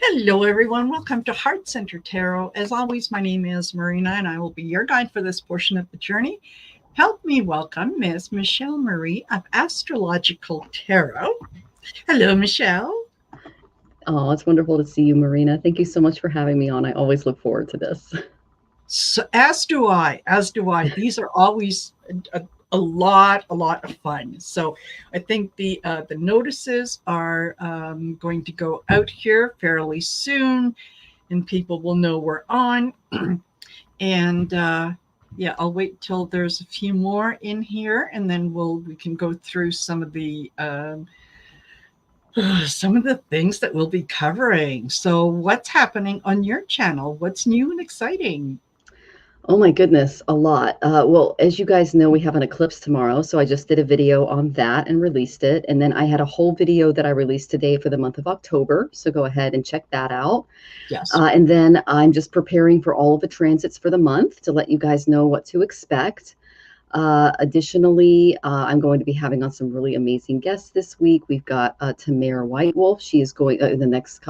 Hello, everyone. Welcome to Heart Center Tarot. As always, my name is Marina, and I will be your guide for this portion of the journey. Help me welcome Ms. Michelle Marie of Astrological Tarot. Hello, Michelle. Oh, it's wonderful to see you, Marina. Thank you so much for having me on. I always look forward to this. So, as do I. These are always a lot of fun. So I think the notices are going to go out here fairly soon, and people will know we're on. And yeah, I'll wait till there's a few more in here, and then we can go through some of the things that we'll be covering. So what's happening on your channel? What's new and exciting? Oh my goodness, a lot. Well, as you guys know, we have an eclipse tomorrow, so I just did a video on that and released it. And then I had a whole video that I released today for the month of October, so go ahead and check that out. Yes. And then I'm just preparing for all of the transits for the month to let you guys know what to expect. Additionally, I'm going to be having on some really amazing guests this week. We've got Teri White-Wolf. She is going the next,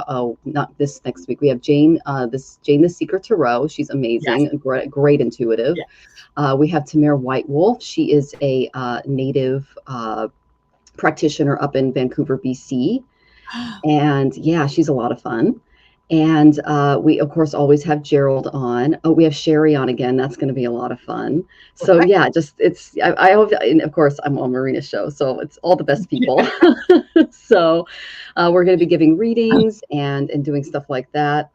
not this next week. We have Jane the Secret Tarot. She's amazing, yes. great intuitive. Yes. We have Teri White-Wolf. She is a native practitioner up in Vancouver, BC. And yeah, she's a lot of fun. And we, of course, always have Gerald on. Oh, we have Sherry on again. That's going to be a lot of fun. So yeah, I hope, and of course, I'm on Marina's show, so it's all the best people. So we're going to be giving readings and doing stuff like that.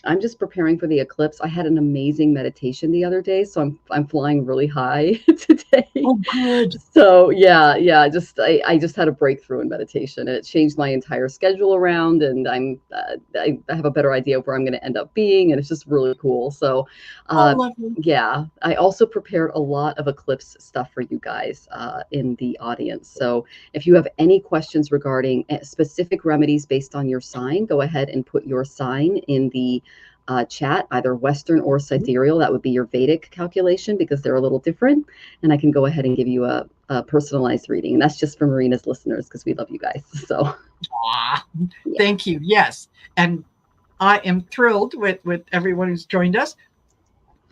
I'm just preparing for the eclipse. I had an amazing meditation the other day, so I'm flying really high today. Oh, good. So yeah. I just had a breakthrough in meditation, and it changed my entire schedule around. And I have a better idea of where I'm going to end up being, and it's just really cool. So yeah, I also prepared a lot of eclipse stuff for you guys in the audience. So if you have any questions regarding specific remedies based on your sign, go ahead and put your sign in the chat, either Western or Sidereal. That would be your Vedic calculation, because they're a little different. And I can go ahead and give you a personalized reading. And that's just for Marina's listeners, because we love you guys. So Thank you. Yes. And I am thrilled with everyone who's joined us.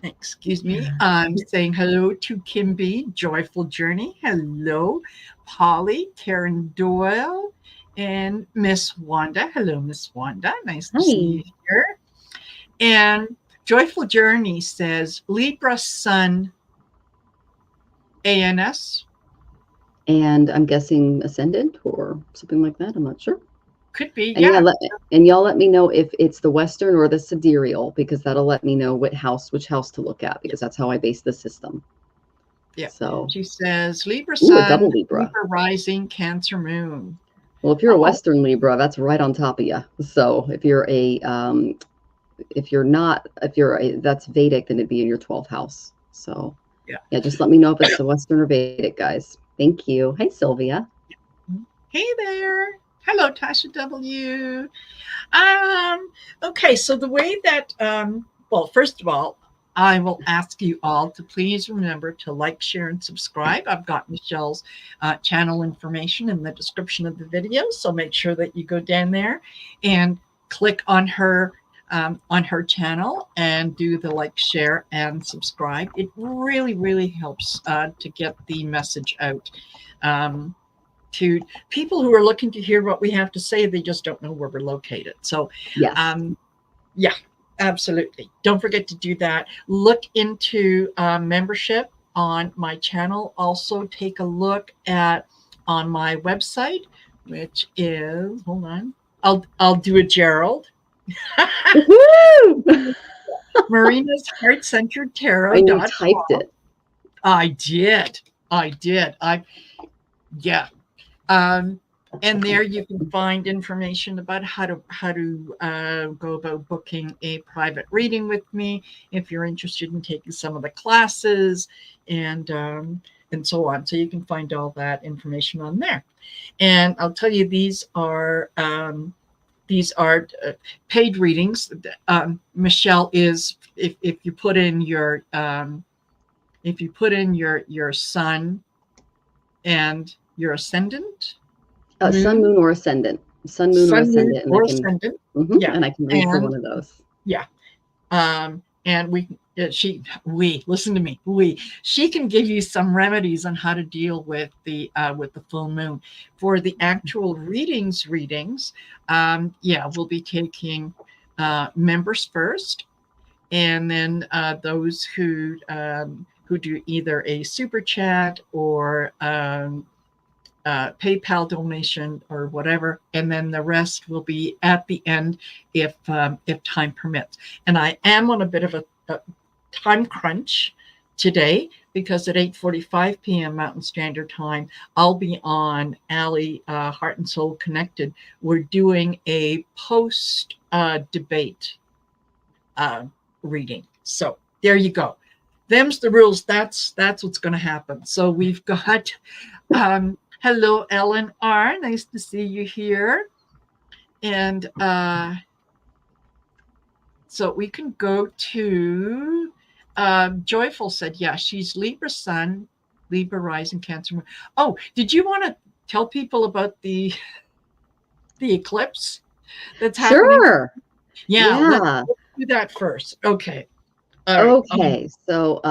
Excuse me. I'm saying hello to Kim B, Joyful Journey. Hello, Polly, Karen Doyle, and Miss Wanda. Hello, Miss Wanda. Nice to see you here. And Joyful Journey says Libra Sun ANS. And I'm guessing Ascendant or something like that. I'm not sure. Could be, and yeah. Y'all let me know if it's the Western or the Sidereal, because that'll let me know which house to look at, because that's how I base the system. Yeah. So she says Libra Sun, a double Libra rising, Cancer Moon. Well, if you're a Western Libra, that's right on top of you. So if you're that's Vedic, then it'd be in your 12th house. So yeah, just let me know if it's the Western or Vedic, guys. Thank you. Hi, Sylvia. Hey there. Hello, Tasha W. Okay, so the way that, well, first of all, I will ask you all to please remember to like, share, and subscribe. I've got Michelle's channel information in the description of the video, so make sure that you go down there and click on her channel and do the like, share, and subscribe. It really, really helps to get the message out to people who are looking to hear what we have to say. They just don't know where we're located. So yeah, absolutely. Don't forget to do that. Look into membership on my channel. Also take a look on my website, which is, hold on, I'll do a Gerald. Marina's Heart Centered Tarot. And you typed it. I did. And there you can find information about how to go about booking a private reading with me if you're interested in taking some of the classes, and so on. So you can find all that information on there. And I'll tell you, these are paid readings. Michelle is, if you put in your sun and your ascendant. Sun, moon, or ascendant. sun, moon, or Sun, moon, ascendant, and I or can, ascendant. mhm, Yeah. and I can read for one of those. Yeah. And listen to me. She can give you some remedies on how to deal with the full moon. For the actual readings, we'll be taking members first, and then those who do either a super chat or PayPal donation or whatever, and then the rest will be at the end if time permits. And I am on a bit of a time crunch today because at 8:45 p.m. Mountain Standard Time, I'll be on Aley, Heart and Soul Connected. We're doing a post debate reading. So there you go. Them's the rules. That's what's going to happen. So we've got hello, Ellen R. Nice to see you here. And so we can go to Joyful said, yeah, she's Libra Sun, Libra Rising, Cancer Moon. Oh, did you want to tell people about the eclipse that's happening? Sure. Yeah. Let's do that first. Okay. Okay, so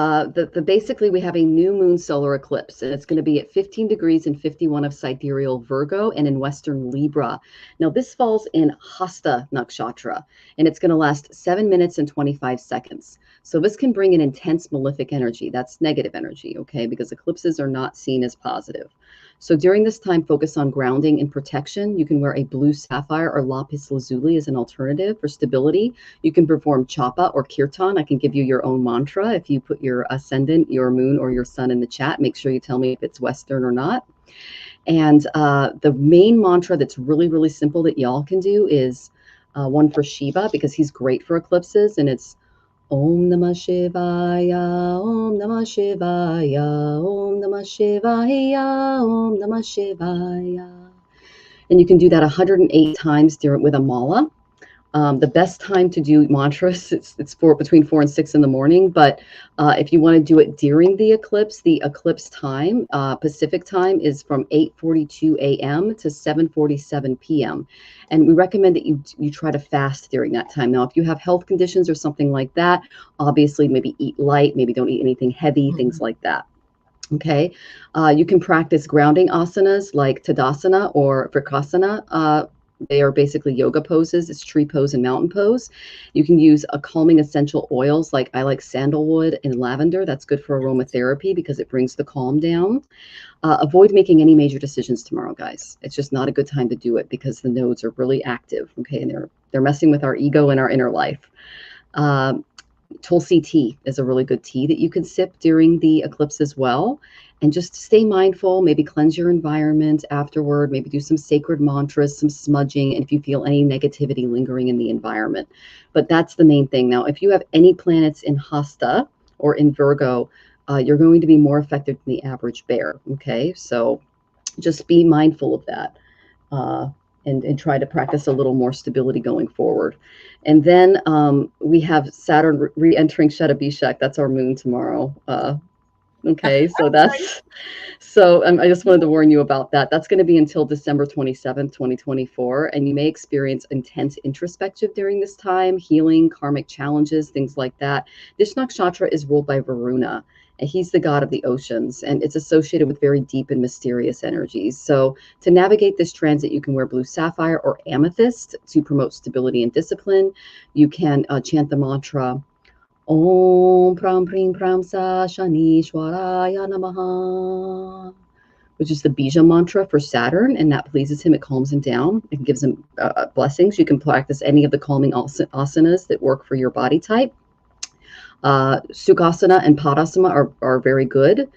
basically we have a new moon solar eclipse, and it's going to be at 15 degrees and 51 of sidereal Virgo and in Western Libra. Now this falls in Hasta Nakshatra, and it's going to last 7 minutes and 25 seconds. So this can bring an intense malefic energy. That's negative energy, okay, because eclipses are not seen as positive. So during this time, focus on grounding and protection. You can wear a blue sapphire or lapis lazuli as an alternative for stability. You can perform chapa or kirtan. I can give you your own mantra. If you put your ascendant, your moon, or your sun in the chat, make sure you tell me if it's Western or not. And the main mantra that's really, really simple that y'all can do is one for Shiva, because he's great for eclipses, and it's Om Namah Shivaya, Om Namah Shivaya, Om Namah Shivaya, Om Namah Shivaya. And you can do that 108 times with a mala. The best time to do mantras, it's between 4 and 6 in the morning. But if you want to do it during the eclipse time, Pacific time, is from 8:42 a.m. to 7:47 p.m. And we recommend that you try to fast during that time. Now, if you have health conditions or something like that, obviously maybe eat light, maybe don't eat anything heavy, things like that. Okay, you can practice grounding asanas like Tadasana or Vrksasana. They are basically yoga poses. It's tree pose and mountain pose. You can use a calming essential oils, like I like sandalwood and lavender. That's good for aromatherapy because it brings the calm down. Avoid making any major decisions tomorrow, guys. It's just not a good time to do it because the nodes are really active. Okay, and they're messing with our ego and our inner life. Tulsi tea is a really good tea that you can sip during the eclipse as well. And just stay mindful, maybe cleanse your environment afterward, maybe do some sacred mantras, some smudging, and if you feel any negativity lingering in the environment. But that's the main thing. Now, if you have any planets in Hasta or in Virgo, you're going to be more affected than the average bear, okay? So just be mindful of that. And try to practice a little more stability going forward. And then we have Saturn re-entering Shadabishak. That's our moon tomorrow. Okay, so I just wanted to warn you about that. That's going to be until December 27th, 2024. And you may experience intense introspective during this time, healing, karmic challenges, things like that. This nakshatra is ruled by Varuna, and he's the god of the oceans, and it's associated with very deep and mysterious energies. So to navigate this transit, you can wear blue sapphire or amethyst to promote stability and discipline. You can chant the mantra, Om Pram Prim Pram Sa Shanishwaraya Namaha, which is the Bija mantra for Saturn, and that pleases him. It calms him down. It gives him blessings. You can practice any of the calming asanas that work for your body type. Sukhasana and Padasana are very good.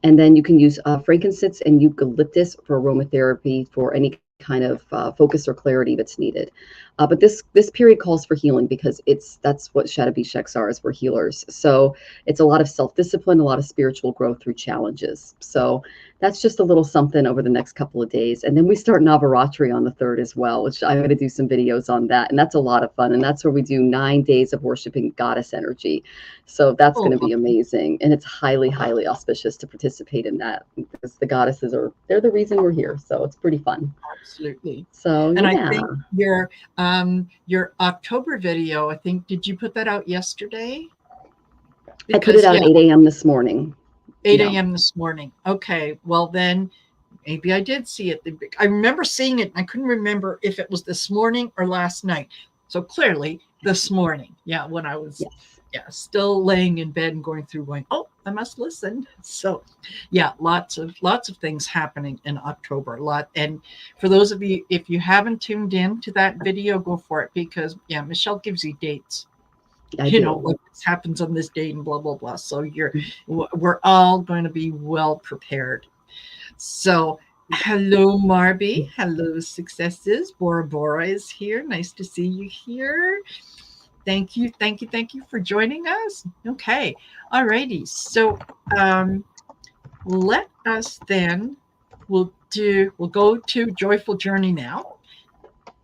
And then you can use frankincense and eucalyptus for aromatherapy for any kind of focus or clarity that's needed. But this period calls for healing because that's what Shadabishaks are, is we're healers. So it's a lot of self-discipline, a lot of spiritual growth through challenges. So that's just a little something over the next couple of days. And then we start Navaratri on the 3rd as well, which I'm going to do some videos on that. And that's a lot of fun. And that's where we do 9 days of worshiping goddess energy. So that's going to be amazing. And it's highly, highly auspicious to participate in that, because the goddesses they're the reason we're here. So it's pretty fun. Absolutely. So, and I think your October video, I think, did you put that out yesterday? I put it out at 8 a.m. this morning. 8 a.m. this morning. Okay. Well, then maybe I did see it. I remember seeing it. I couldn't remember if it was this morning or last night. So clearly this morning. Yeah. When I was still laying in bed and going, oh, I must listen. So yeah, lots of things happening in October. And for those of you, if you haven't tuned in to that video, go for it, because Michelle gives you dates. What happens on this date and blah, blah, blah. So we're all going to be well prepared. So hello, Marby. Hello, successes. Bora Bora is here. Nice to see you here. Thank you for joining us. Okay. All righty. So let us then, we'll go to Joyful Journey now.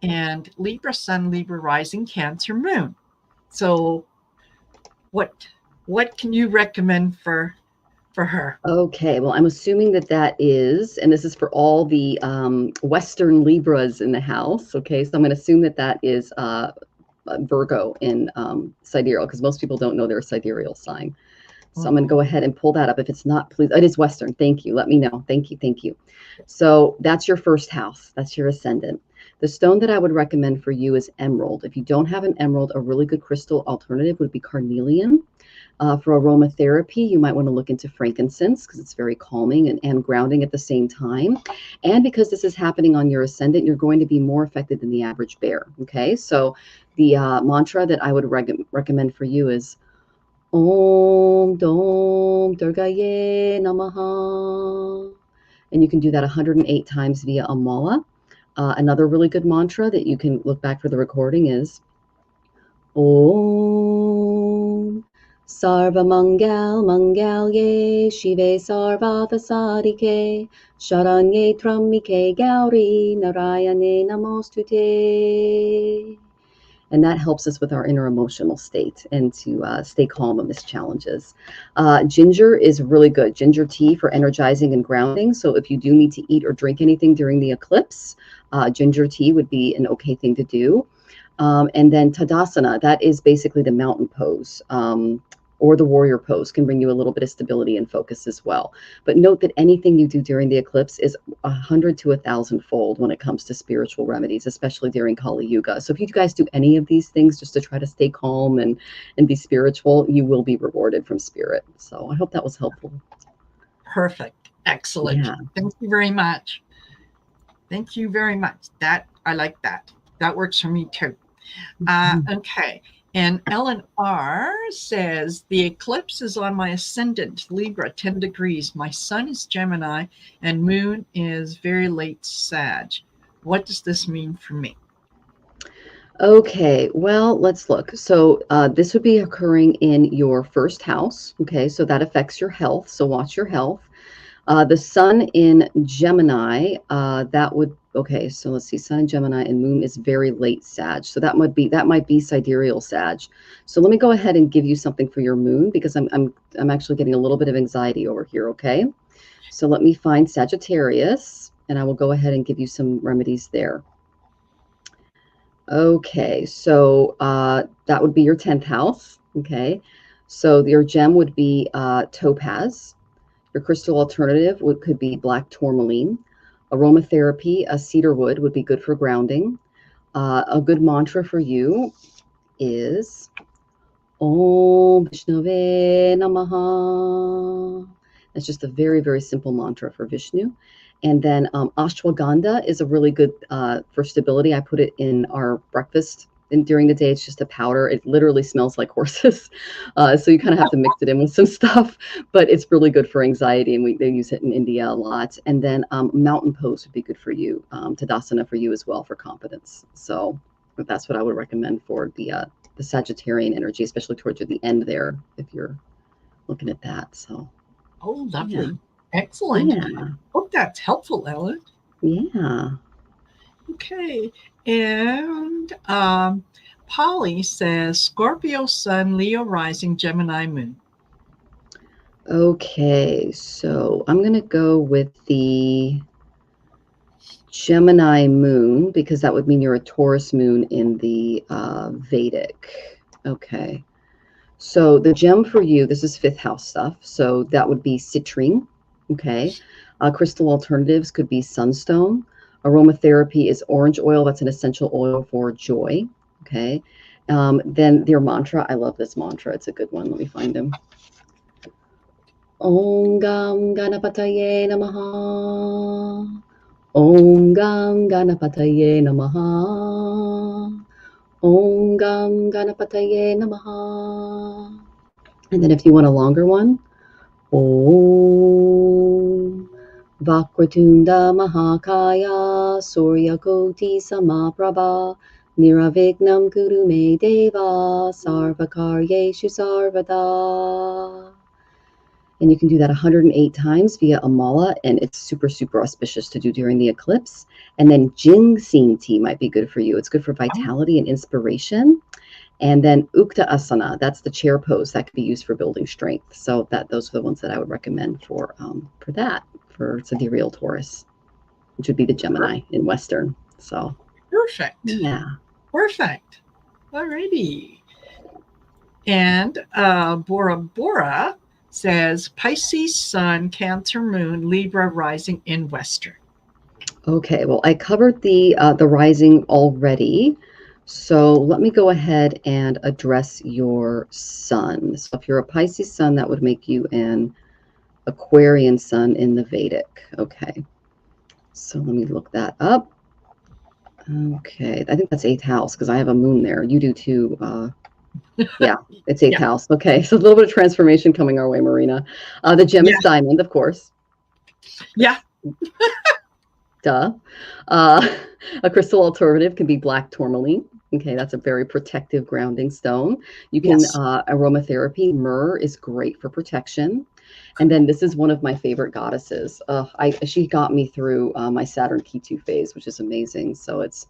And Libra Sun, Libra Rising, Cancer Moon. So what can you recommend for her? Okay, well, I'm assuming that is, and this is for all the Western Libras in the house. Okay, so I'm going to assume that is Virgo in sidereal, because most people don't know their sidereal sign. So I'm going to go ahead and pull that up. If it's not, please, it is Western. Thank you. Let me know. Thank you. So that's your first house. That's your ascendant. The stone that I would recommend for you is emerald. If you don't have an emerald, a really good crystal alternative would be carnelian. For aromatherapy, you might want to look into frankincense, because it's very calming and grounding at the same time. And because this is happening on your ascendant, you're going to be more affected than the average bear. Okay, so the mantra that I would recommend for you is Om Dom Durgaye Namaha. And you can do that 108 times via a mala. Another really good mantra that you can look back for the recording is Om Sarva Mangalye Shive Sarvatha Sadike Sharanye Tramike Gauri Narayane Namostute. And that helps us with our inner emotional state and to stay calm amidst challenges. Ginger is really good. Ginger tea for energizing and grounding. So if you do need to eat or drink anything during the eclipse, ginger tea would be an okay thing to do. And then Tadasana, that is basically the mountain pose. Or the warrior pose can bring you a little bit of stability and focus as well. But note that anything you do during the eclipse is 100 to 1,000-fold when it comes to spiritual remedies, especially during Kali Yuga. So if you guys do any of these things just to try to stay calm and be spiritual, you will be rewarded from spirit. So I hope that was helpful. Perfect. Excellent. Yeah. Thank you very much. Thank you very much. That I like that. That works for me too. Okay. And Ellen R. says, the eclipse is on my ascendant, Libra, 10 degrees. My sun is Gemini and moon is very late Sag. What does this mean for me? Okay, well, let's look. So this would be occurring in your first house. Okay, so that affects your health. So watch your health. The sun in Gemini, that would, okay, so let's see, sun in Gemini and moon is very late Sag. So that might be sidereal Sag. So let me go ahead and give you something for your moon, because I'm actually getting a little bit of anxiety over here, okay? So let me find Sagittarius, and I will go ahead and give you some remedies there. Okay, so that would be your 10th house, okay? So your gem would be topaz. Your crystal alternative could be black tourmaline. Aromatherapy, a cedar wood would be good for grounding. A good mantra for you is Om Vishnave Namaha. That's just a very, very simple mantra for Vishnu. And then ashwagandha is a really good for stability. I put it in our breakfast. And during the day, it's just a powder. It literally smells like horses. So you kind of have to mix it in with some stuff, but it's really good for anxiety. And they use it in India a lot. And then mountain pose would be good for you. Tadasana for you as well for confidence. So that's what I would recommend for the Sagittarian energy, especially towards the end there, if you're looking at that. So. Oh, lovely. Excellent. Yeah. Hope that's helpful, Ellen. Yeah. Okay. And Polly says Scorpio Sun, Leo Rising, Gemini Moon. Okay, so I'm going to go with the Gemini moon because that would mean you're a Taurus moon in the Vedic. Okay. So the gem for you, this is fifth house stuff. So that would be citrine. Okay. Crystal alternatives could be sunstone. Aromatherapy is orange oil. That's an essential oil for joy. Okay. Then their mantra. I love this mantra. It's a good one. Let me find him. Om Gam Ganapataye Namaha. Om Gam Ganapataye Namaha. Om Gam Ganapataye Namaha. And then if you want a longer one, Om Vakratunda Mahakaya Suryakoti Samaprabha Niravignam Kuru Me Deva Sarvakaryeshu Sarvada. And you can do that 108 times via a mala, and it's super, super auspicious to do during the eclipse. And then ginseng tea might be good for you. It's good for vitality and inspiration. And then Ukta Asana, that's the chair pose that could be used for building strength. So those are the ones that I would recommend for Sidereal Taurus, which would be the Gemini in Western. So Perfect. yeah. Perfect. Alrighty. And Bora Bora says Pisces Sun, Cancer Moon, Libra Rising in Western. Okay, well, I covered the rising already. So let me go ahead and address your sun. So if you're a Pisces sun, that would make you an Aquarian sun in the Vedic. Okay, so let me look that up. Okay, I think that's 8th house because I have a moon there. You do too. Yeah, it's 8th house. Okay, so a little bit of transformation coming our way, Marina. The gem is diamond, of course. Yeah. Duh. A crystal alternative can be black tourmaline. Okay, that's a very protective grounding stone. You can aromatherapy. Myrrh is great for protection. And then this is one of my favorite goddesses. She got me through my Saturn Ketu phase, which is amazing. So it's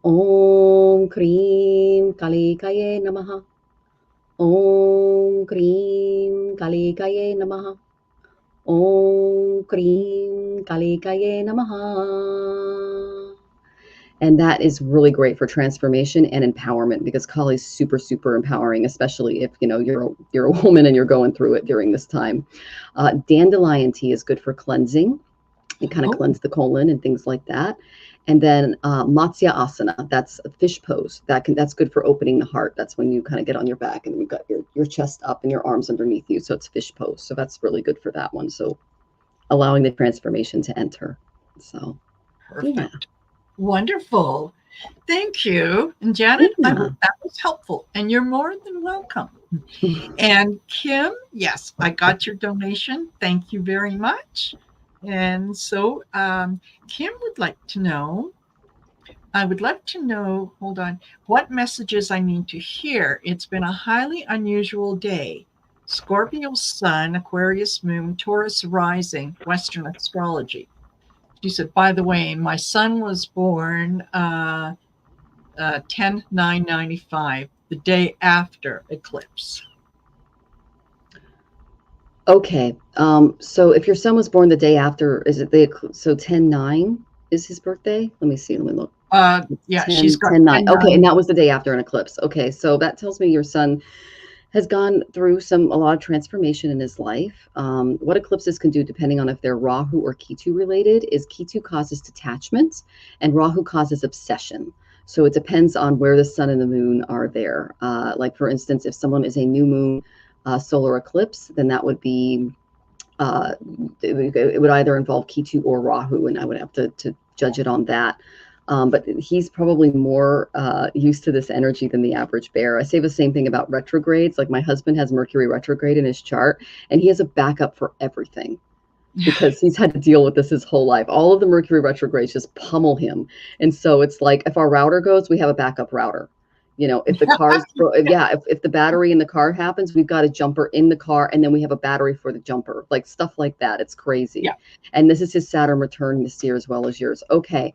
Om Krim Kalikaye Namaha. Om Krim Kalikaye Namaha. Om Krim Kalikaye Namaha. And that is really great for transformation and empowerment because Kali is super, super empowering, especially if you're a woman and you're going through it during this time. Dandelion tea is good for cleansing. It kind of cleanses the colon and things like that. And then Matsya Asana, that's a fish pose. That's good for opening the heart. That's when you kind of get on your back and you've got your chest up and your arms underneath you. So it's fish pose. So that's really good for that one. So allowing the transformation to enter. So perfect. Yeah. Wonderful. Thank you. And Janet, I hope that was helpful. And you're more than welcome. And Kim, yes, I got your donation. Thank you very much. And so Kim would like to know, hold on, what messages I need to hear. It's been a highly unusual day. Scorpio Sun, Aquarius Moon, Taurus Rising, Western astrology. She said, by the way, my son was born 10/9/95, the day after eclipse. Okay. So if your son was born the day after, is it so 10/9 is his birthday? Let me see. Let me look. Yeah, she's got 10/9. Okay, and that was the day after an eclipse. Okay, so that tells me your son has gone through a lot of transformation in his life. What eclipses can do, depending on if they're Rahu or Ketu related, is Ketu causes detachment and Rahu causes obsession. So it depends on where the sun and the moon are there. Like for instance, if someone is a new moon solar eclipse, then that would be, it would either involve Ketu or Rahu, and I would have to judge it on that. But he's probably more used to this energy than the average bear. I say the same thing about retrogrades. Like my husband has Mercury retrograde in his chart, and he has a backup for everything because he's had to deal with this his whole life. All of the Mercury retrogrades just pummel him. And so it's like if our router goes, we have a backup router. You know, if the car's, if the battery in the car happens, we've got a jumper in the car, and then we have a battery for the jumper, like stuff like that. It's crazy. Yeah. And this is his Saturn return this year as well as yours. Okay,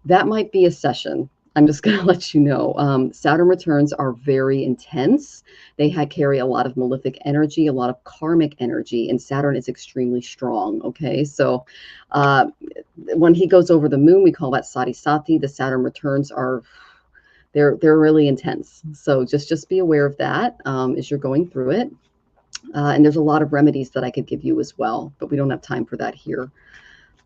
that might be a session. I'm just going to let you know. Saturn returns are very intense. They carry a lot of malefic energy, a lot of karmic energy, and Saturn is extremely strong. Okay, so when he goes over the moon, we call that sati sati. The Saturn returns are they're really intense. So just be aware of that as you're going through it. And there's a lot of remedies that I could give you as well, but we don't have time for that here.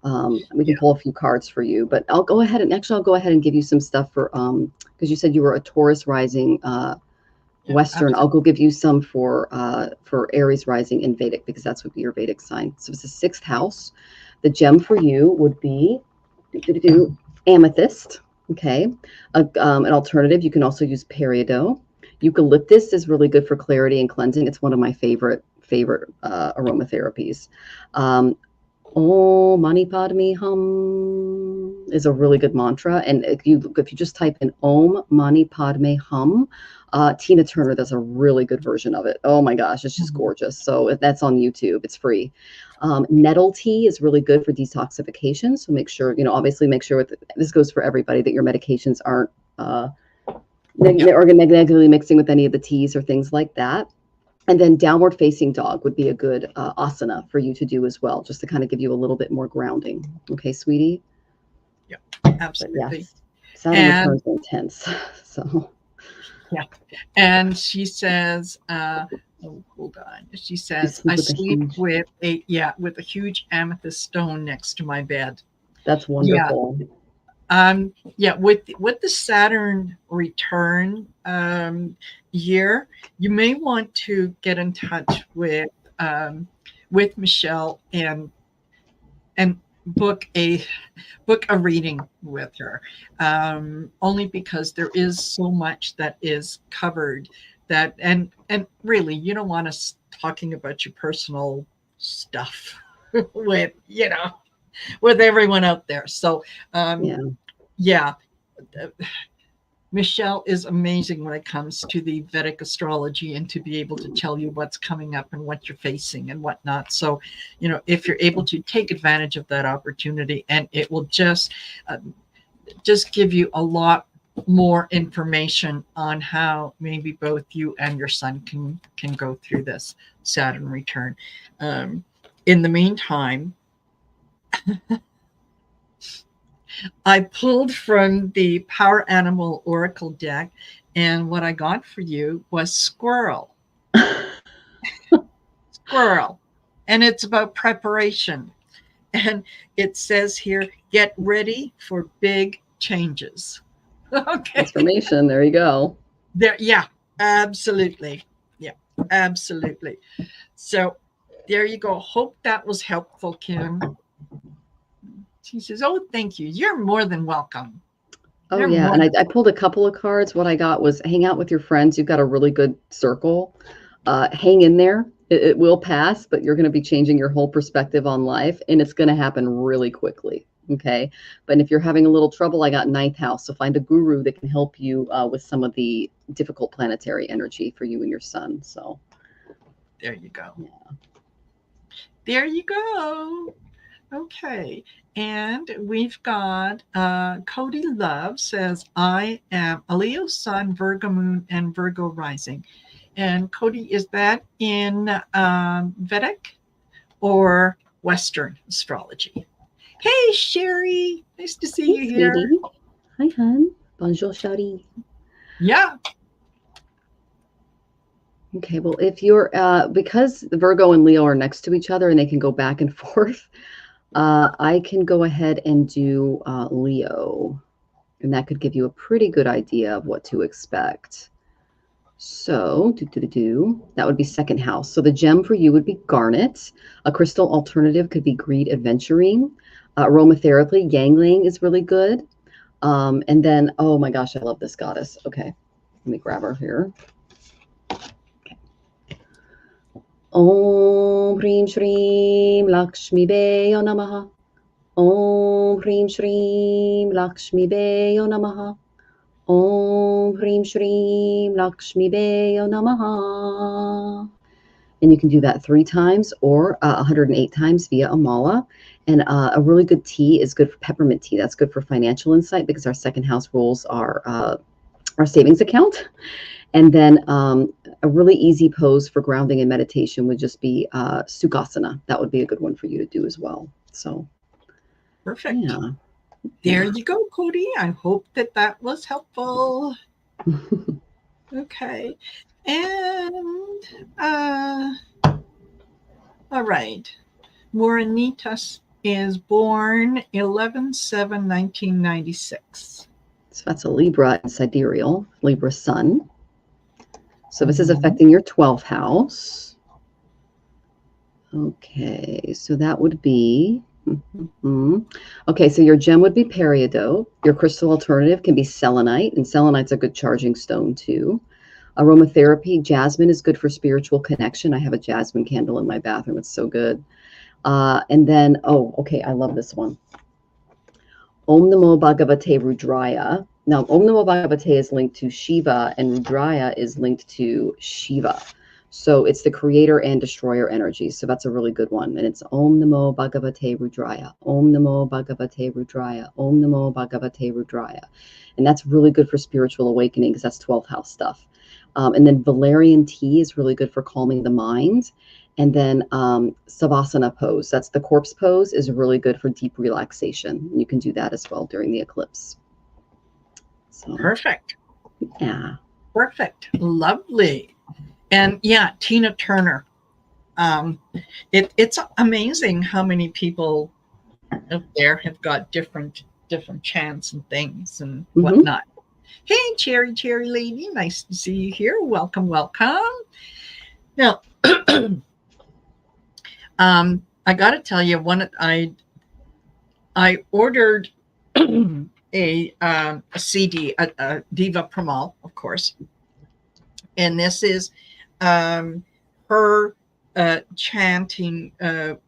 We can pull a few cards for you, but I'll go ahead and give you some stuff for because you said you were a Taurus rising Western. I'll go give you some for Aries rising in Vedic, because that's would be your Vedic sign. So it's the 6th house. The gem for you would be amethyst. Okay, an alternative, you can also use peridot. Eucalyptus is really good for clarity and cleansing. It's one of my favorite aromatherapies. Om Mani Padme Hum is a really good mantra, and if you just type in Om Mani Padme Hum, Tina Turner does a really good version of it. Oh my gosh, it's just gorgeous. So that's on YouTube. It's free. Nettle tea is really good for detoxification. So make sure, obviously make sure this goes for everybody, that your medications aren't negatively mixing with any of the teas or things like that. And then downward facing dog would be a good asana for you to do as well, just to kind of give you a little bit more grounding. Okay, sweetie? Yeah, absolutely. Yes, Saturn returns are intense. So. Yeah. And she says, hold on. She says, I sleep with a huge amethyst stone next to my bed. That's wonderful. With the Saturn return year, you may want to get in touch with Michelle and book a reading with her, only because there is so much that is covered that and really you don't want us talking about your personal stuff with everyone out there. So Michelle is amazing when it comes to the Vedic astrology and to be able to tell you what's coming up and what you're facing and whatnot. So, if you're able to take advantage of that opportunity, and it will just give you a lot more information on how maybe both you and your son can go through this Saturn return. In the meantime, I pulled from the Power Animal Oracle deck, and what I got for you was squirrel. Squirrel. And it's about preparation. And it says here, get ready for big changes. Okay. Transformation. There you go. Yeah, absolutely. Yeah, absolutely. So there you go. Hope that was helpful, Kim. She says, oh, thank you. You're more than welcome. Oh, yeah. And I pulled a couple of cards. What I got was hang out with your friends. You've got a really good circle. Hang in there. It will pass, but you're going to be changing your whole perspective on life, and it's going to happen really quickly. Okay. But if you're having a little trouble, I got 9th house. So find a guru that can help you with some of the difficult planetary energy for you and your son. So there you go. Yeah. There you go. Okay. And we've got Cody Love says, I am a Leo sun, Virgo moon, and Virgo rising. And Cody, is that in Vedic or Western astrology? Hey, Sherry. Nice to see you here. Sweetie. Hi, hon. Bonjour, Shari. Yeah. Okay. Well, if you're, because the Virgo and Leo are next to each other and they can go back and forth, I can go ahead and do Leo, and that could give you a pretty good idea of what to expect. So that would be 2nd house. So the gem for you would be garnet. A crystal alternative could be greed adventuring. Aromatherapy, yangling is really good. And then, oh my gosh, I love this goddess. Okay, let me grab her here. Om Hrim Shrim Lakshmi Beyo Namaha. Om Hrim Shrim Lakshmi Beyo Namaha. Om Hrim Shrim Lakshmi Beyo Namaha. And you can do that 3 times or 108 times via a mala. And a really good tea is good for peppermint tea. That's good for financial insight because our second house rules our savings account. And then a really easy pose for grounding and meditation would just be Sukhasana. That would be a good one for you to do as well. So, Perfect. yeah. There you go, Cody. I hope that was helpful. Okay. And all right. Moranitas is born 11/7/1996. So that's a Libra sidereal, Libra sun. So this is affecting your 12th house. Okay, so that would be, okay, so your gem would be peridot. Your crystal alternative can be selenite, and selenite's a good charging stone too. Aromatherapy, jasmine is good for spiritual connection. I have a jasmine candle in my bathroom. It's so good. And then, okay, I love this one. Om Namo Bhagavate Rudraya. Now, Om Namo Bhagavate is linked to Shiva, and Rudraya is linked to Shiva. So it's the creator and destroyer energy. So that's a really good one. And it's Om Namo Bhagavate Rudraya. Om Namo Bhagavate Rudraya. Om Namo Bhagavate Rudraya. And that's really good for spiritual awakening because that's 12th house stuff. And then valerian tea is really good for calming the mind. And then Savasana pose, that's the corpse pose, is really good for deep relaxation. You can do that as well during the eclipse. So, perfect. Yeah. Perfect. Lovely. And yeah, Tina Turner. It's amazing how many people out there have got different chants and things and whatnot. Hey, Cherry Lady, nice to see you here. Welcome. Now, I got to tell you, I ordered a CD, a Diva Pramal, of course, and this is her chanting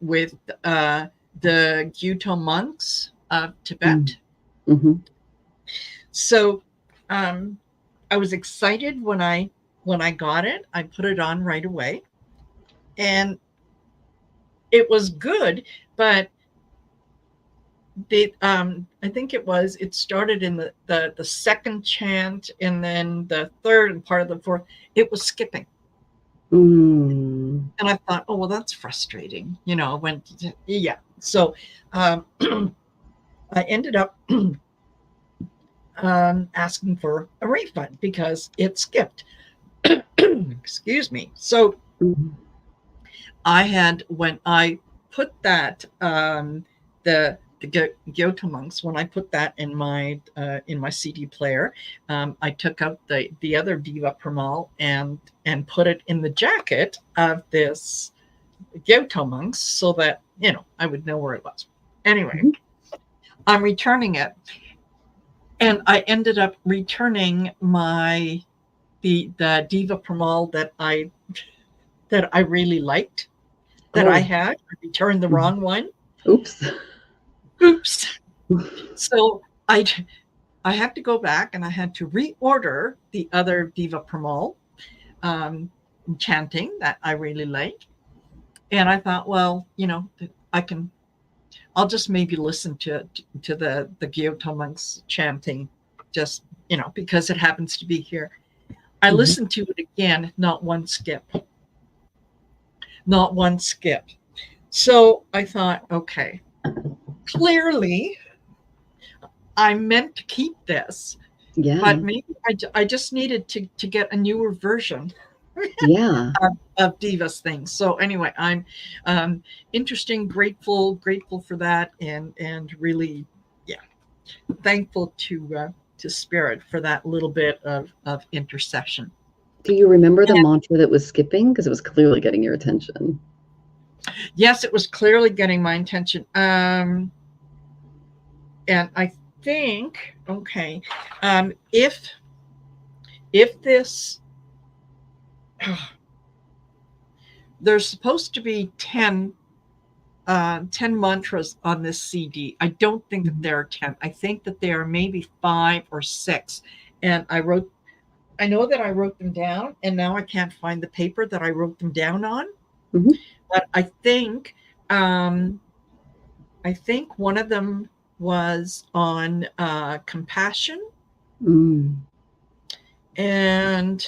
with the Gyuto monks of Tibet. So I was excited when I got it. I put it on right away, and it was good, but I think it started in the second chant, and then the third and part of the fourth, it was skipping. And I thought, oh, well, that's frustrating, So I ended up asking for a refund because it skipped. Excuse me. So when I put that, the Gyoto monks, when I put that in my CD player, I took out the other Diva Pramal and put it in the jacket of this Gyoto monks so that, I would know where it was. Anyway, I'm returning it. And I ended up returning the Diva Pramal that I really liked, that I had. I returned the wrong one. Oops. So I had to go back and I had to reorder the other Diva Pramal chanting that I really like. And I thought, well, I'll just maybe listen to the Gyoto monks chanting, just, because it happens to be here. I listened to it again, not one skip. So I thought, okay, clearly I meant to keep this, but maybe I just needed to get a newer version of Diva's things. So anyway, I'm grateful for that, and really, thankful to Spirit for that little bit of intercession. Do you remember the mantra that was skipping? Because it was clearly getting your attention. Yes, it was clearly getting my attention. And I think, okay, if this, there's supposed to be 10 mantras on this CD. I don't think that there are 10. I think that there are maybe 5 or 6. and I know that I wrote them down, and now I can't find the paper that I wrote them down on. Mhm. But I think one of them was on compassion, Mm. and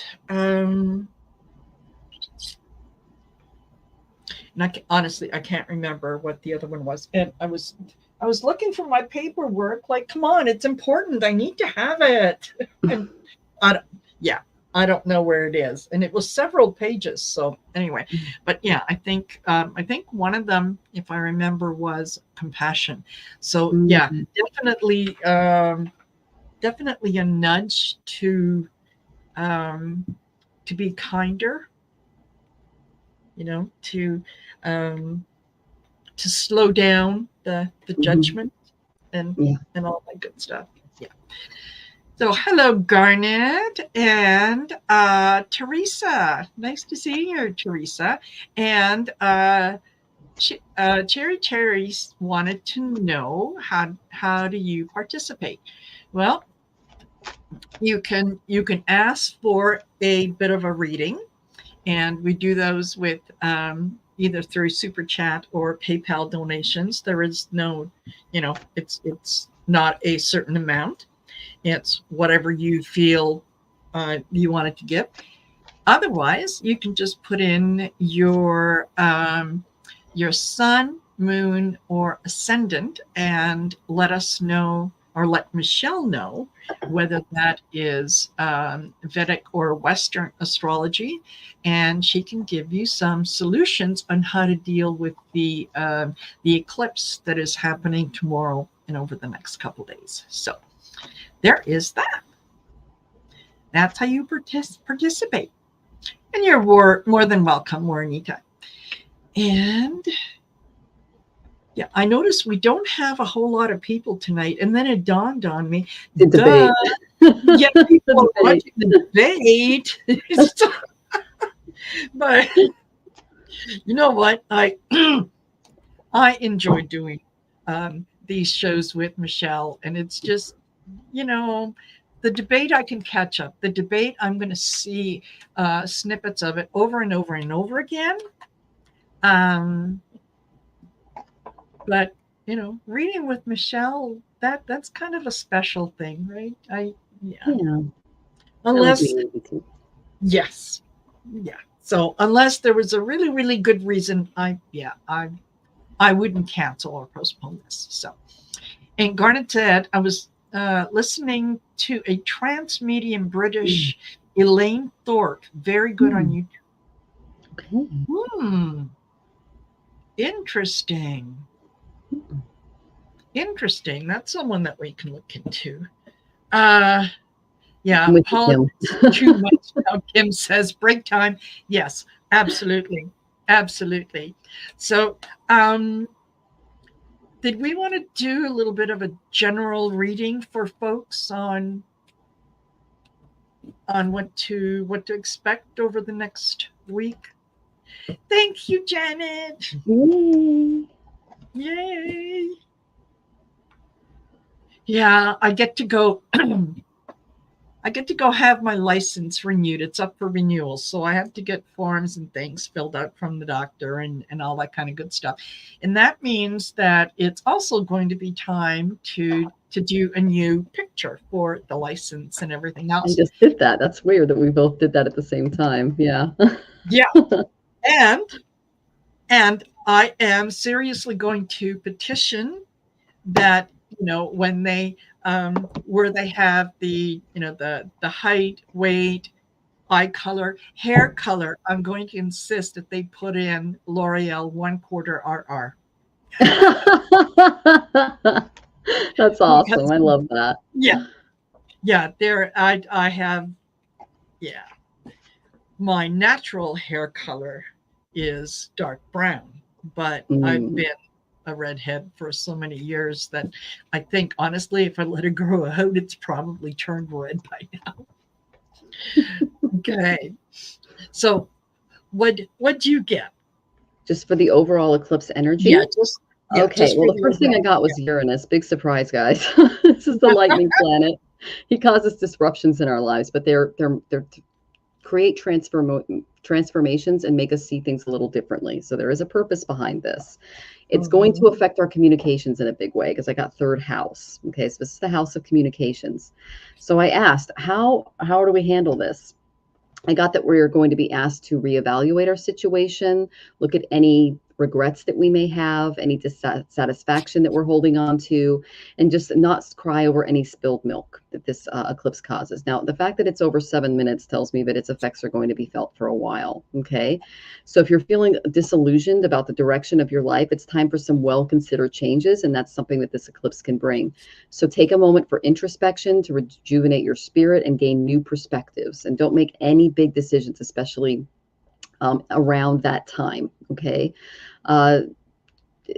honestly, I can't remember what the other one was. And I was looking for my paperwork. Like, come on, it's important. I need to have it. And I don't, yeah, I don't know where it is. And it was several pages. So anyway, but yeah, I think one of them, if I remember, was compassion. So yeah, Mm. definitely a nudge to be kinder. To slow down the Mhm. judgment and Yeah. all that good stuff. Yeah. So hello, Garnet and Teresa. Nice to see you, Teresa. And Cherry wanted to know how do you participate? Well, you can ask for a bit of a reading, and we do those with either through super chat or PayPal donations. There is no, it's not a certain amount. It's whatever you feel you want it to give. Otherwise, you can just put in your sun, moon, or ascendant, and let us know, or let Michelle know, whether that is Vedic or Western astrology, and she can give you some solutions on how to deal with the eclipse that is happening tomorrow and over the next couple days. So there is that. That's how you participate. And you're more than welcome, Juanita. And yeah, I noticed we don't have a whole lot of people tonight. And then it dawned on me, The debate. yeah, people The are watching the debate. But you know what? I enjoy doing these shows with Michelle. And it's just, the debate I can catch up. The debate, I'm going to see snippets of it over and over and over again. But reading with Michelle, that's kind of a special thing, right? Yeah. Unless, yes, yeah. So unless there was a really, really good reason, I wouldn't cancel or postpone this. So, and Garnet said, I was listening to a trance medium British Elaine Thorpe, very good on YouTube. Okay. Interesting. Interesting. That's someone that we can look into. Yeah, politics too much now, Kim says. Break time. Yes, absolutely. Absolutely. So did we want to do a little bit of a general reading for folks on what to expect over the next week? Thank you, Janet. Yay. Yay. Yeah, I get to go have my license renewed. It's up for renewal. So I have to get forms and things filled out from the doctor and all that kind of good stuff. And that means that it's also going to be time to do a new picture for the license and everything else. I just did that. That's weird that we both did that at the same time. Yeah. Yeah. And I am seriously going to petition that, when they where they have the height, weight, eye color, hair color, I'm going to insist that they put in L'Oreal 1/4 RR. That's awesome. I love that. Yeah. There, I have, my natural hair color is dark brown, but I've been a redhead for so many years that I think, honestly, if I let it grow out, it's probably turned red by now. Okay. So what do you get? Just for the overall eclipse energy? Yeah. Okay. Well, the first thing I got was Uranus. Big surprise, guys. This is the lightning planet. He causes disruptions in our lives, but they're create transformations and make us see things a little differently. So there is a purpose behind this. It's going to affect our communications in a big way because I got third house. Okay, so this is the house of communications. So I asked, how do we handle this? I got that we're going to be asked to reevaluate our situation, look at any regrets that we may have, any dissatisfaction that we're holding on to, and just not cry over any spilled milk that this eclipse causes. Now, the fact that it's over 7 minutes tells me that its effects are going to be felt for a while. Okay. So if you're feeling disillusioned about the direction of your life, it's time for some well-considered changes, and that's something that this eclipse can bring. So take a moment for introspection to rejuvenate your spirit and gain new perspectives. And don't make any big decisions, especially around that time. Okay.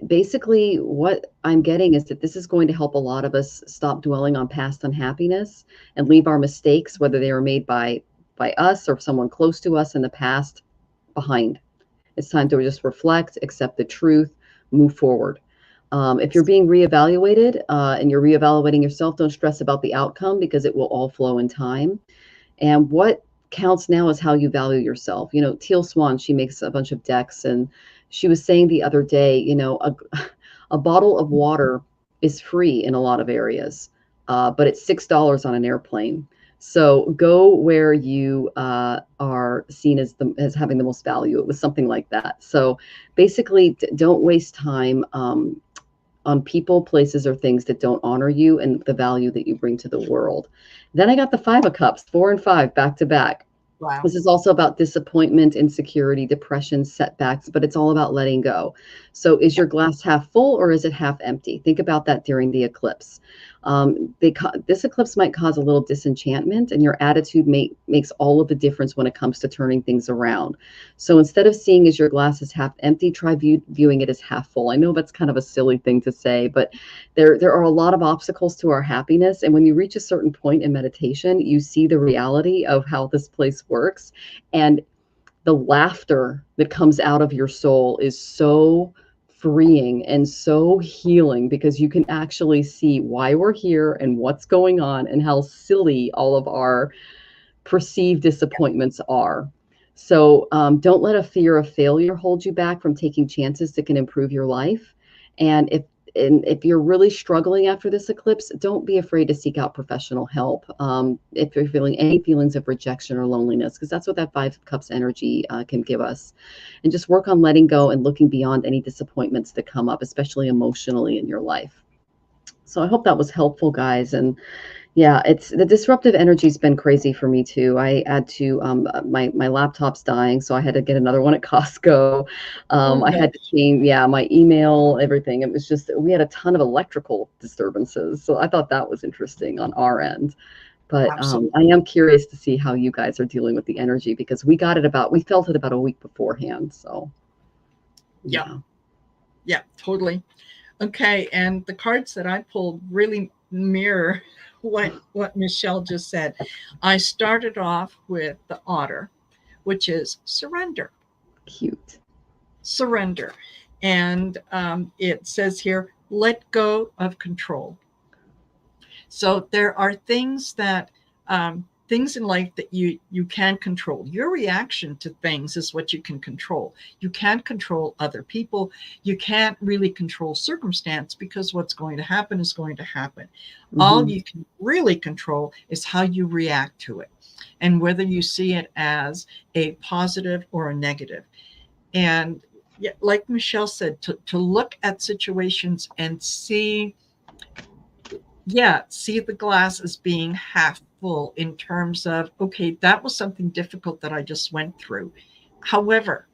Basically, what I'm getting is that this is going to help a lot of us stop dwelling on past unhappiness and leave our mistakes, whether they were made by us or someone close to us in the past, behind. It's time to just reflect, accept the truth, move forward. If you're being reevaluated and you're reevaluating yourself, don't stress about the outcome because it will all flow in time. And what counts now is how you value yourself. You know, Teal Swan, she makes a bunch of decks, and she was saying the other day, you know, a bottle of water is free in a lot of areas, but it's $6 on an airplane. So go where you are seen as having the most value. It was something like that. So basically, don't waste time on people, places, or things that don't honor you and the value that you bring to the world. Then I got the 5 of Cups, 4 and 5 back to back. Wow. This is also about disappointment, insecurity, depression, setbacks, but it's all about letting go. So is your glass half full or is it half empty? Think about that during the eclipse. This eclipse might cause a little disenchantment, and your attitude makes all of the difference when it comes to turning things around. So instead of seeing as your glass is half empty, try viewing it as half full. I know that's kind of a silly thing to say, but there are a lot of obstacles to our happiness. And when you reach a certain point in meditation, you see the reality of how this place works. And the laughter that comes out of your soul is so freeing and so healing because you can actually see why we're here and what's going on and how silly all of our perceived disappointments are. So don't let a fear of failure hold you back from taking chances that can improve your life. And if you're really struggling after this eclipse, don't be afraid to seek out professional help. If you're feeling any feelings of rejection or loneliness, because that's what that 5 of Cups energy can give us. And just work on letting go and looking beyond any disappointments that come up, especially emotionally in your life. So I hope that was helpful, guys. And yeah, it's the disruptive energy's been crazy for me too. I had to my laptop's dying, so I had to get another one at Costco. I had to change, my email, everything. It was just we had a ton of electrical disturbances, so I thought that was interesting on our end. But I am curious to see how you guys are dealing with the energy because we felt it about a week beforehand. So yeah, totally. Okay, and the cards that I pulled really mirror what Michelle just said. I started off with the Otter, which is surrender. Cute. Surrender. And it says here, let go of control. So there are things that things in life that you can control. Your reaction to things is what you can control. You can't control other people. You can't really control circumstance because what's going to happen is going to happen. Mm-hmm. All you can really control is how you react to it and whether you see it as a positive or a negative. And like Michelle said, to look at situations and see the glass as being half full in terms of, okay, that was something difficult that I just went through. However,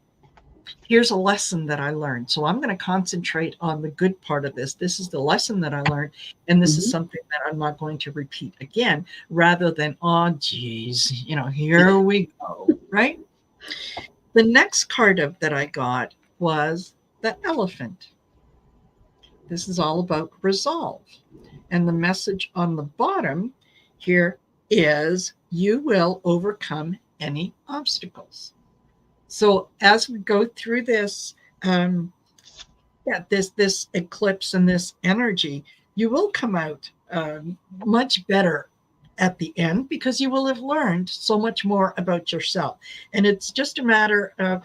here's a lesson that I learned. So I'm going to concentrate on the good part of this. This is the lesson that I learned. And this is something that I'm not going to repeat again, rather than, oh, geez, here we go, right? The next card that I got was the Elephant. This is all about resolve. And the message on the bottom here is you will overcome any obstacles. So as we go through this, this eclipse and this energy, you will come out much better at the end, because you will have learned so much more about yourself. And it's just a matter of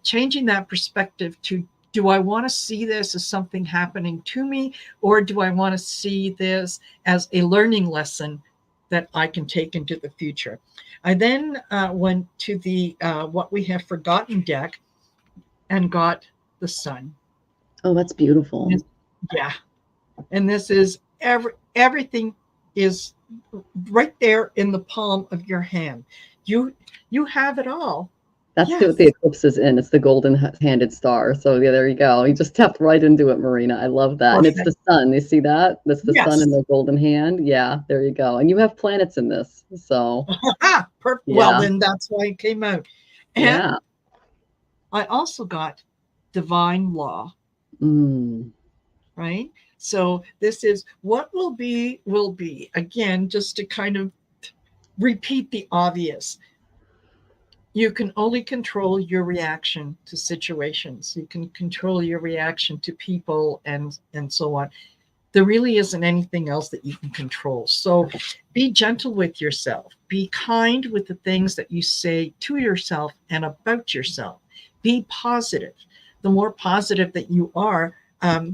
changing that perspective to, do I want to see this as something happening to me, or do I want to see this as a learning lesson that I can take into the future? I then went to the What We Have Forgotten deck and got the Sun. Oh, that's beautiful. Yeah. And this is everything is right there in the palm of your hand. You have it all. That's Yes. what the eclipse is in. It's the golden-handed star. So yeah, there you go. You just tapped right into it, Marina. I love that. Perfect. And it's the sun. You see that? That's the Yes. sun in the golden hand. Yeah, there you go. And you have planets in this. So perfect. Yeah. Well, then that's why it came out. And yeah. I also got Divine Law. Right? So this is what will be. Again, just to kind of repeat the obvious. You can only control your reaction to situations. You can control your reaction to people and so on. There really isn't anything else that you can control. So be gentle with yourself. Be kind with the things that you say to yourself and about yourself. Be positive. The more positive that you are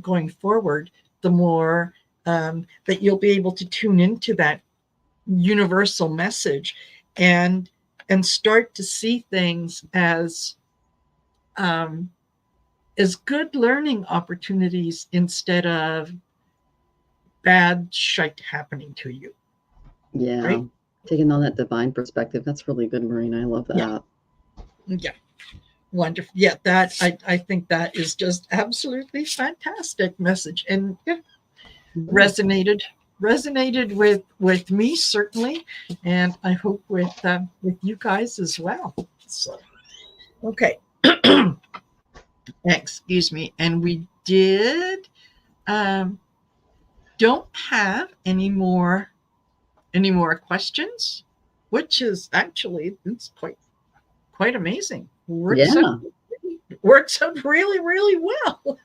going forward, the more that you'll be able to tune into that universal message and start to see things as good learning opportunities instead of bad shite happening to you. Yeah. Right? Taking on that divine perspective. That's really good, Marina. I love that. Yeah. Wonderful. Yeah, that I think that is just absolutely fantastic message, and resonated with me, certainly, and I hope with you guys as well. So, okay. Excuse me. And we don't have any more questions, which is actually, it's quite amazing. Works out really, really well.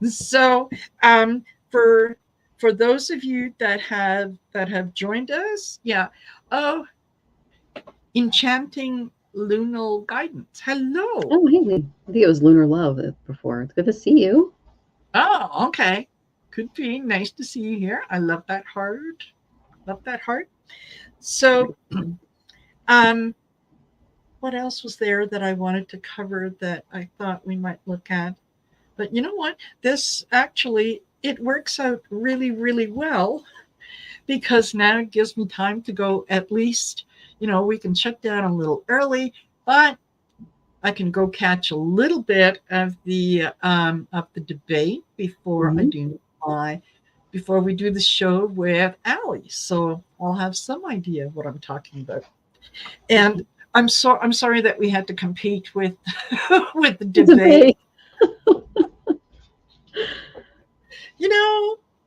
So for those of you that have joined us, Enchanting Lunal Guidance. Hello. Oh, hey. I think it was Lunar Love before. It's good to see you. Oh, okay. Could be. Nice to see you here. I love that heart. So, what else was there that I wanted to cover that I thought we might look at? But you know what? This actually, it works out really, really well, because now it gives me time to go, at least, we can shut down a little early, but I can go catch a little bit of the debate before before we do the show with Aley. So I'll have some idea of what I'm talking about. And I'm sorry that we had to compete with with the debate.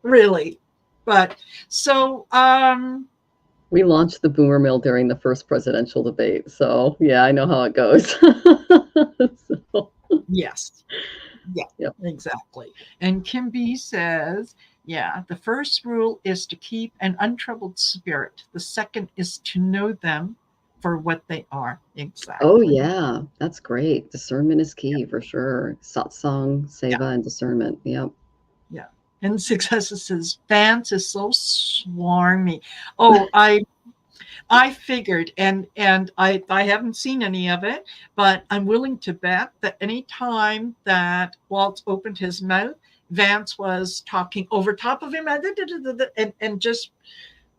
Really. But so we launched the boomer mill during the first presidential debate. So yeah, I know how it goes. Yes. Yeah, yep. Exactly. And Kim B says, the first rule is to keep an untroubled spirit. The second is to know them for what they are. Exactly. Oh, yeah. That's great. Discernment is key for sure. Satsang, seva, and discernment. Yep. Yeah. And Success says, Vance is so swarmy. Oh, I figured, and I haven't seen any of it, but I'm willing to bet that any time that Walz opened his mouth, Vance was talking over top of him and just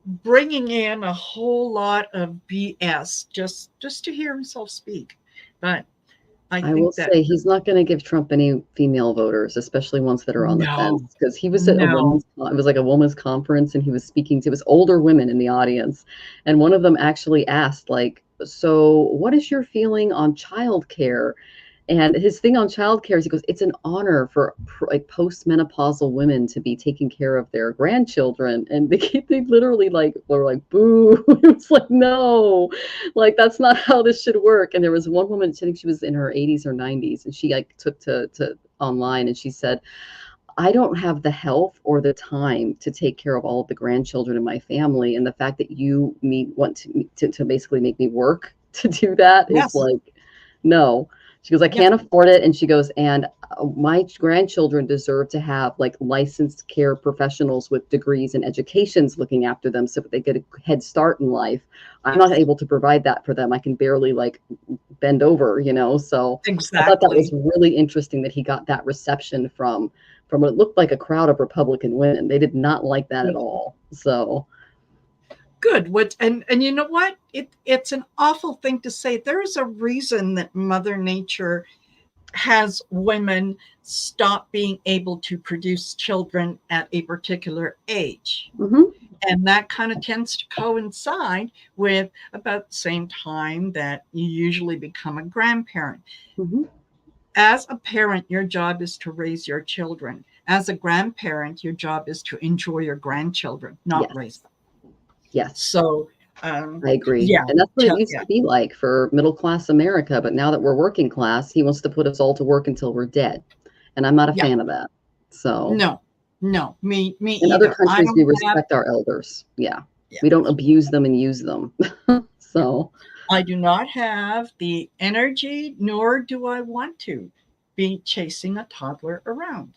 bringing in a whole lot of BS just to hear himself speak. But I will say he's not going to give Trump any female voters, especially ones that are on the fence, because he was at it was like a women's conference, and he was speaking to, it was older women in the audience, and one of them actually asked, like, so what is your feeling on childcare? And his thing on childcare is, he goes, it's an honor for like postmenopausal women to be taking care of their grandchildren. And they literally were like, boo. It's like, no, like, that's not how this should work. And there was one woman, I think she was in her 80s or 90s, and she took to online, and she said, I don't have the health or the time to take care of all of the grandchildren in my family. And the fact that you want to basically make me work to do that is Yes. like, no. She goes, I Yes. can't afford it. And she goes, and my grandchildren deserve to have like licensed care professionals with degrees and educations looking after them so that they get a head start in life. I'm not able to provide that for them. I can barely like bend over, you know? So I thought that was Exactly. really interesting that he got that reception from what looked like a crowd of Republican women. They did not like that at all. So Good. And you know what? It's an awful thing to say. There is a reason that Mother Nature has women stop being able to produce children at a particular age. mhm, And that kind of tends to coincide with about the same time that you usually become a grandparent. mhm, As a parent, your job is to raise your children. As a grandparent, your job is to enjoy your grandchildren, not yes, raise them. yes. So, I agree. yeah, And that's what it used yeah, to be like for middle class America. But now that we're working class, he wants to put us all to work until we're dead. And I'm not a yeah. fan of that. So No, no, me in other either. I countries, we don't have, respect our elders. Yeah. yeah, We don't abuse them and use them. So I do not have the energy, nor do I want to be chasing a toddler around.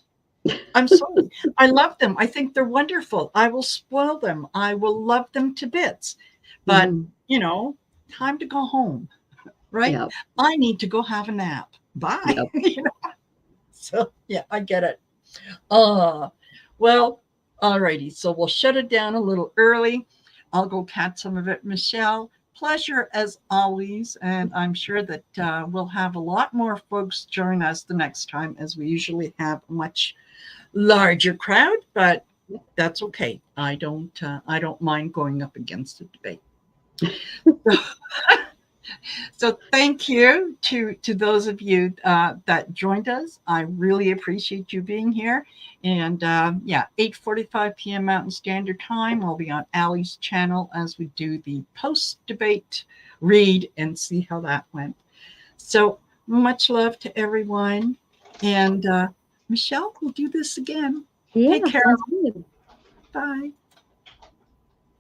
I'm sorry. I love them. I think they're wonderful. I will spoil them. I will love them to bits. But, mhm, you know, time to go home, right? yeah. I need to go have a nap. Bye. Yep. You know? So, yeah, I get it. Uh, well, alrighty. So we'll shut it down a little early. I'll go catch some of it. Michelle, pleasure as always. And I'm sure that we'll have a lot more folks join us the next time, as we usually have a much larger crowd, but that's okay. I don't mind going up against a debate. So thank you to those of you that joined us. I really appreciate you being here. And yeah, 8:45 p.m. Mountain Standard Time. I'll be on Aley's channel as we do the post-debate read and see how that went. So much love to everyone. And Michelle, we'll do this again. Yeah, Take care. sounds good. Bye.